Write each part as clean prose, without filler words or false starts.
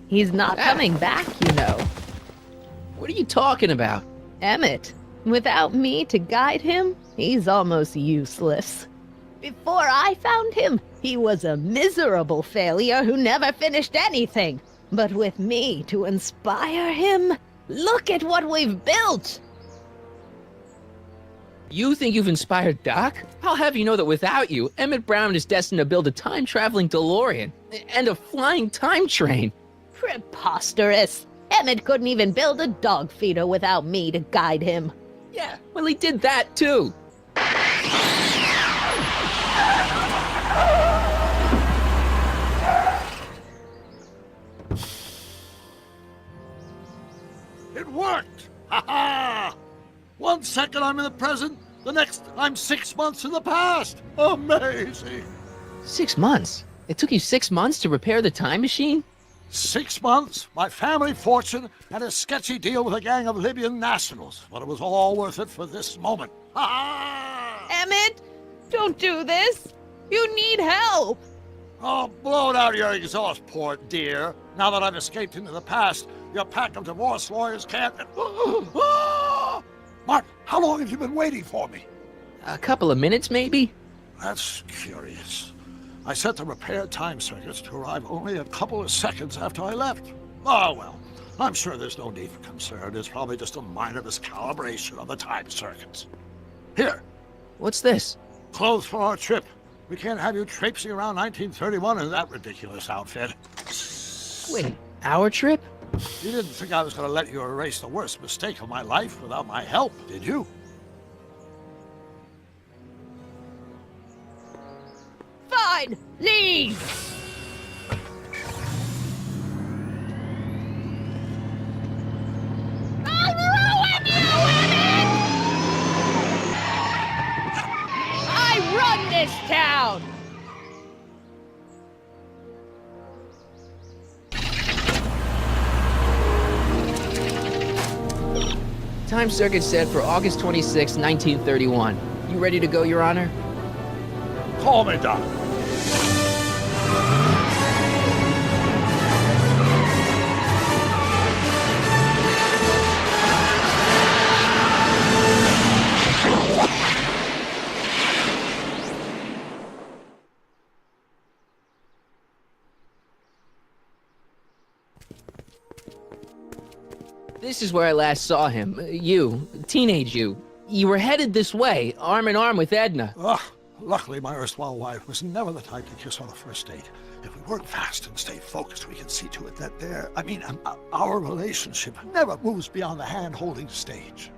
He's not coming back, you know. What are you talking about? Emmett, without me to guide him, he's almost useless. Before I found him, he was a miserable failure who never finished anything. But with me to inspire him, look at what we've built! You think you've inspired Doc? I'll have you know that without you, Emmett Brown is destined to build a time-traveling DeLorean and a flying time train. Preposterous! Emmett couldn't even build a dog feeder without me to guide him. Yeah, well, he did that too. It worked! Ha ha! 1 second I'm in the present, the next I'm 6 months in the past. Amazing! 6 months? It took you 6 months to repair the time machine? 6 months, my family fortune, and a sketchy deal with a gang of Libyan nationals. But it was all worth it for this moment. Ha ha! Emmett, don't do this! You need help! Oh, blow it out of your exhaust, poor dear. Now that I've escaped into the past, your pack of divorce lawyers can't... Martin, how long have you been waiting for me? A couple of minutes, maybe? That's curious. I set the repair time circuits to arrive only a couple of seconds after I left. Oh, well, I'm sure there's no need for concern. It's probably just a minor miscalibration of the time circuits. Here. What's this? Clothes for our trip. We can't have you traipsing around 1931 in that ridiculous outfit. Wait, our trip? You didn't think I was going to let you erase the worst mistake of my life without my help, did you? Fine, leave! I'll ruin you, Emmett! I run this town! Time circuit set for August 26, 1931. You ready to go, Your Honor? Call me, Doc. This is where I last saw him. You, teenage you. You were headed this way, arm in arm with Edna. Ugh. Luckily, my erstwhile wife was never the type to kiss on the first date. If we work fast and stay focused, we can see to it that our relationship never moves beyond the hand-holding stage.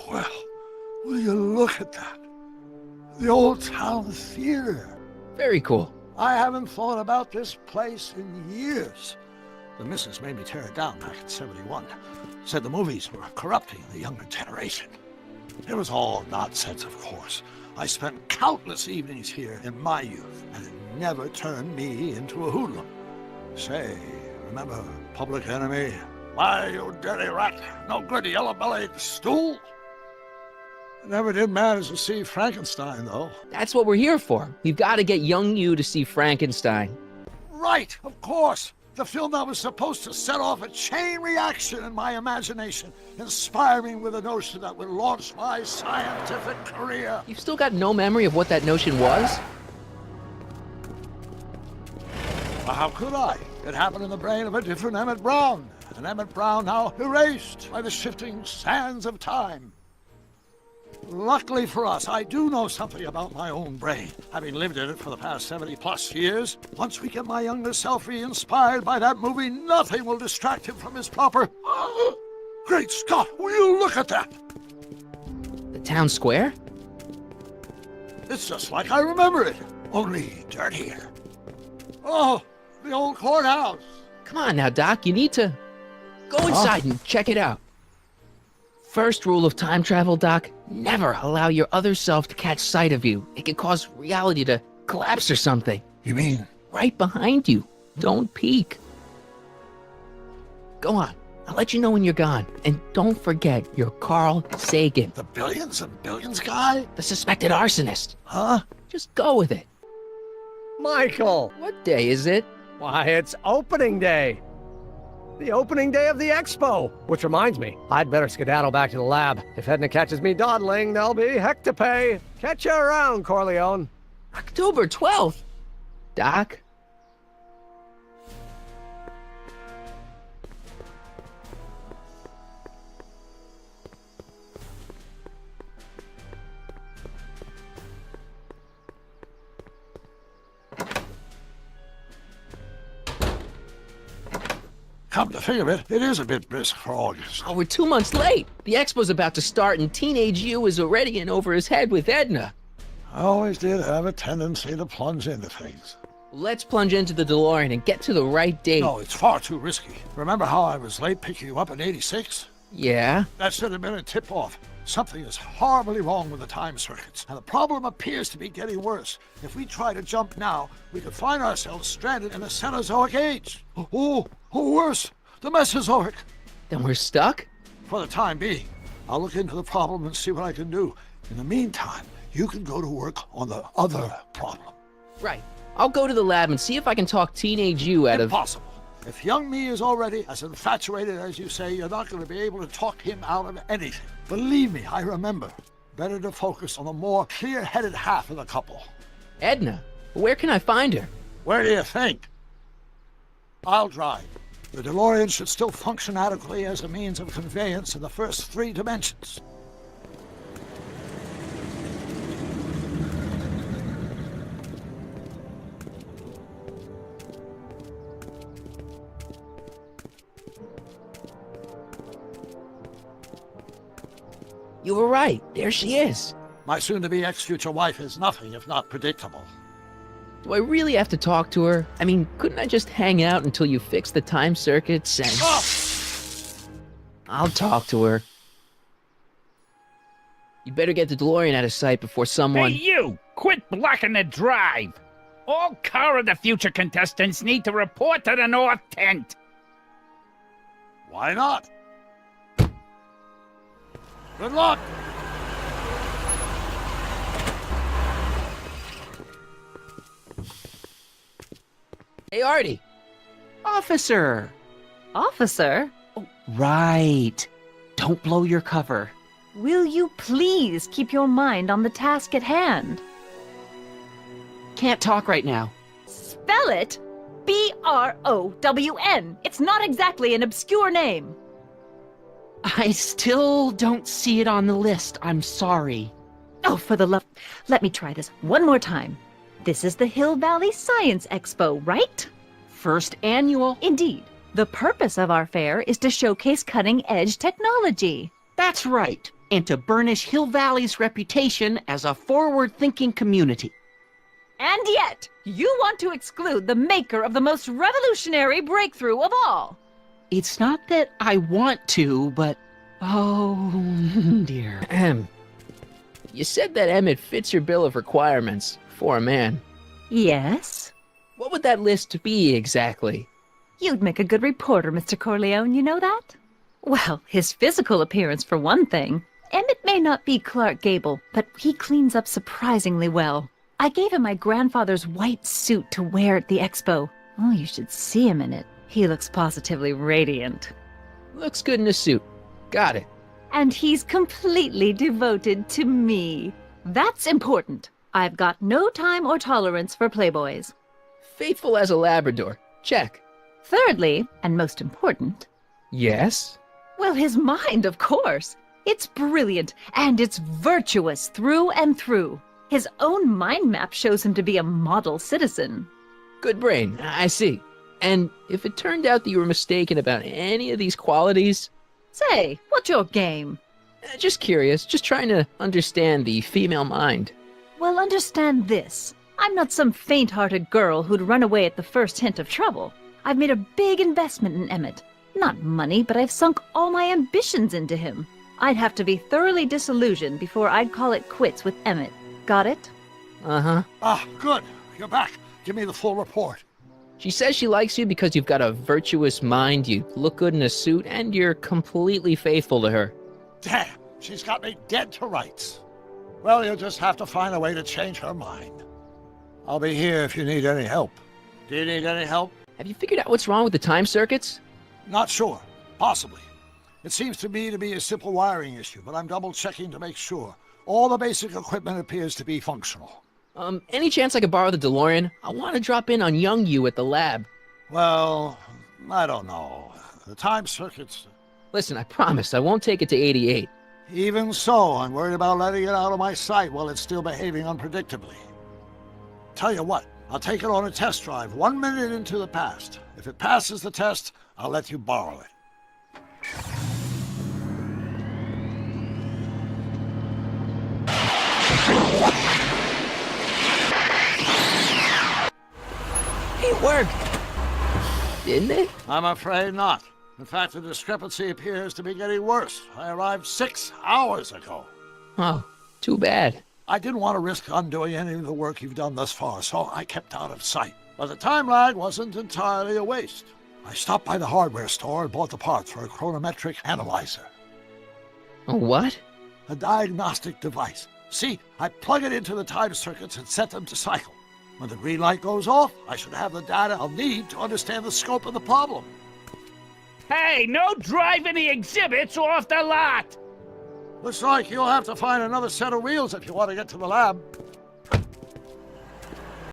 Well, will you look at that? The old town theater. Very cool. I haven't thought about this place in years. The missus made me tear it down back in '71. Said the movies were corrupting the younger generation. It was all nonsense, of course. I spent countless evenings here in my youth, and it never turned me into a hoodlum. Say, remember Public Enemy? Why, you dirty rat, no good yellow-bellied stool? I never did manage to see Frankenstein, though. That's what we're here for. We've got to get young you to see Frankenstein. Right, of course. The film that was supposed to set off a chain reaction in my imagination, inspiring with a notion that would launch my scientific career. You've still got no memory of what that notion was? Well, how could I? It happened in the brain of a different Emmett Brown. An Emmett Brown now erased by the shifting sands of time. Luckily for us, I do know something about my own brain, having lived in it for the past 70+ years. Once we get my younger self re-inspired by that movie, nothing will distract him from his proper... Great Scott, will you look at that? The town square? It's just like I remember it, only dirtier. Oh, the old courthouse. Come on now, Doc, you need to... Go inside and check it out. First rule of time travel, Doc, never allow your other self to catch sight of you. It can cause reality to collapse or something. You mean? Right behind you. Don't peek. Go on. I'll let you know when you're gone. And don't forget, you're Carl Sagan. The billions and billions guy? The suspected arsonist. Huh? Just go with it. Michael! What day is it? Why, it's opening day. The opening day of the expo. Which reminds me, I'd better skedaddle back to the lab. If Edna catches me dawdling, there'll be heck to pay. Catch you around, Corleone. October 12th? Doc? Come to think of it, it is a bit brisk for August. Oh, we're 2 months late. The expo's about to start and teenage you is already in over his head with Edna. I always did have a tendency to plunge into things. Let's plunge into the DeLorean and get to the right date. No, it's far too risky. Remember how I was late picking you up in '86? Yeah? That should have been a tip-off. Something is horribly wrong with the time circuits, and the problem appears to be getting worse. If we try to jump now, we could find ourselves stranded in the Cenozoic age. Or worse, the Mesozoic. Then we're stuck? For the time being, I'll look into the problem and see what I can do. In the meantime, you can go to work on the other problem. Right. I'll go to the lab and see if I can talk teenage you out of... Impossible. If young me is already as infatuated as you say, you're not going to be able to talk him out of anything. Believe me, I remember. Better to focus on the more clear-headed half of the couple. Edna? Where can I find her? Where do you think? I'll drive. The DeLorean should still function adequately as a means of conveyance in the first 3 dimensions. You were right. There she is. My soon-to-be ex-future wife is nothing if not predictable. Do I really have to talk to her? I mean, couldn't I just hang out until you fix the time circuits and... Oh! I'll talk to her. You better get the DeLorean out of sight before someone... Hey, you! Quit blocking the drive! All Car of the Future contestants need to report to the North Tent! Why not? Good luck! Hey, Artie. Officer! Officer, Right. Don't blow your cover. Will you please keep your mind on the task at hand? Can't talk right now. Spell it Brown. It's not exactly an obscure name. I still don't see it on the list. I'm sorry. Oh, for the love. Let me try this one more time. This is the Hill Valley Science Expo, right? First annual. Indeed. The purpose of our fair is to showcase cutting-edge technology. That's right. And to burnish Hill Valley's reputation as a forward-thinking community. And yet, you want to exclude the maker of the most revolutionary breakthrough of all. It's not that I want to, but... Oh, dear. Ahem. You said that Emmett fits your bill of requirements for a man. Yes? What would that list be exactly? You'd make a good reporter, Mr. Corleone, you know that? Well, his physical appearance for one thing. Emmett may not be Clark Gable, but he cleans up surprisingly well. I gave him my grandfather's white suit to wear at the expo. Oh, you should see him in it. He looks positively radiant. Looks good in a suit. Got it. And he's completely devoted to me. That's important. I've got no time or tolerance for playboys. Faithful as a Labrador. Check. Thirdly, and most important, Yes? well, his mind, of course. It's brilliant, and it's virtuous through and through. His own mind map shows him to be a model citizen. Good brain. I see. And if it turned out that you were mistaken about any of these qualities... Say, what's your game? Just curious. Just trying to understand the female mind. Well, understand this. I'm not some faint-hearted girl who'd run away at the first hint of trouble. I've made a big investment in Emmett. Not money, but I've sunk all my ambitions into him. I'd have to be thoroughly disillusioned before I'd call it quits with Emmett. Got it? Uh-huh. Ah, good. You're back. Give me the full report. She says she likes you because you've got a virtuous mind, you look good in a suit, and you're completely faithful to her. Damn, she's got me dead to rights. Well, you'll just have to find a way to change her mind. I'll be here if you need any help. Do you need any help? Have you figured out what's wrong with the time circuits? Not sure. Possibly. It seems to me to be a simple wiring issue, but I'm double-checking to make sure. All the basic equipment appears to be functional. Any chance I could borrow the DeLorean? I want to drop in on young you at the lab. Well, I don't know. The time circuits... Listen, I promise I won't take it to 88. Even so, I'm worried about letting it out of my sight while it's still behaving unpredictably. Tell you what, I'll take it on a test drive 1 minute into the past. If it passes the test, I'll let you borrow it. It worked! Didn't it? I'm afraid not. In fact, the discrepancy appears to be getting worse. I arrived 6 hours ago. Oh, too bad. I didn't want to risk undoing any of the work you've done thus far, so I kept out of sight. But the time lag wasn't entirely a waste. I stopped by the hardware store and bought the parts for a chronometric analyzer. A what? A diagnostic device. See, I plug it into the time circuits and set them to cycle. When the green light goes off, I should have the data I'll need to understand the scope of the problem. Hey, no driving the exhibits off the lot! Looks like you'll have to find another set of wheels if you want to get to the lab.